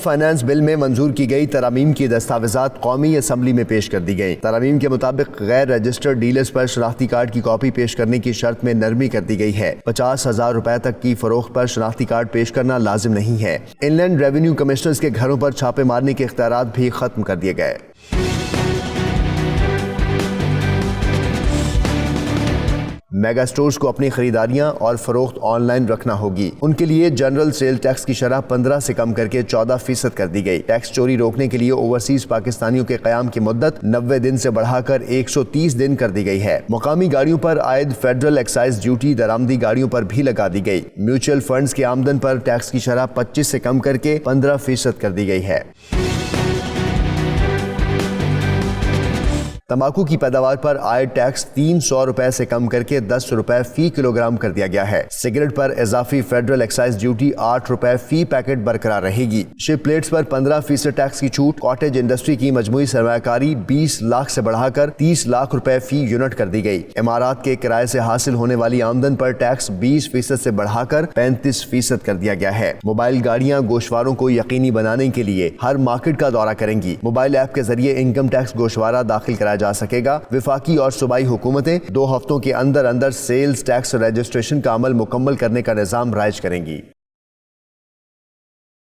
Finance bill میں منظور کی گئی ترامیم کی دستاویزات قومی اسمبلی میں پیش کر دی گئی۔ ترامیم کے مطابق غیر رجسٹرڈ ڈیلرز پر شناختی کارڈ کی کاپی پیش کرنے کی شرط میں نرمی کر دی گئی ہے۔ 50,000 روپے تک کی فروخت پر شناختی کارڈ پیش کرنا لازم نہیں ہے۔ ان لینڈ ریونیو کمشنرز کے گھروں پر چھاپے مارنے کے اختیارات بھی ختم کر دیے گئے۔ میگا سٹورز کو اپنی خریداریاں اور فروخت آن لائن رکھنا ہوگی۔ ان کے لیے جنرل سیل ٹیکس کی شرح 15 سے کم کر کے 14% کر دی گئی۔ ٹیکس چوری روکنے کے لیے اوورسیز پاکستانیوں کے قیام کی مدت 90 دن سے بڑھا کر 130 دن کر دی گئی ہے۔ مقامی گاڑیوں پر عائد فیڈرل ایکسائز ڈیوٹی درآمدی گاڑیوں پر بھی لگا دی گئی۔ میوچل فنڈز کی آمدن پر ٹیکس کی شرح 25 سے کم کر کے 15% کر دی گئی ہے۔ تمباکو کی پیداوار پر عائد ٹیکس 300 روپے سے کم کر کے 10 روپے فی کلو گرام کر دیا گیا ہے۔ سگریٹ پر اضافی فیڈرل ایکسائز ڈیوٹی 8 روپے فی پیکٹ برقرار رہے گی۔ شپ پلیٹس پر 15% ٹیکس کی چھوٹ۔ کاٹیج انڈسٹری کی مجموعی سرمایہ کاری 20 لاکھ سے بڑھا کر 30 لاکھ روپے فی یونٹ کر دی گئی۔ عمارات کے کرائے سے حاصل ہونے والی آمدن پر ٹیکس 20% سے بڑھا کر 35% کر دیا گیا ہے۔ موبائل گاڑیاں گوشواروں کو یقینی بنانے کے لیے ہر مارکیٹ کا دورہ کریں گی۔ موبائل ایپ کے ذریعے انکم ٹیکس گوشوارہ داخل کرایا جا سکے گا۔ وفاقی اور صوبائی حکومتیں 2 ہفتوں کے اندر سیلز ٹیکس رجسٹریشن کا عمل مکمل کرنے کا نظام رائج کریں گی۔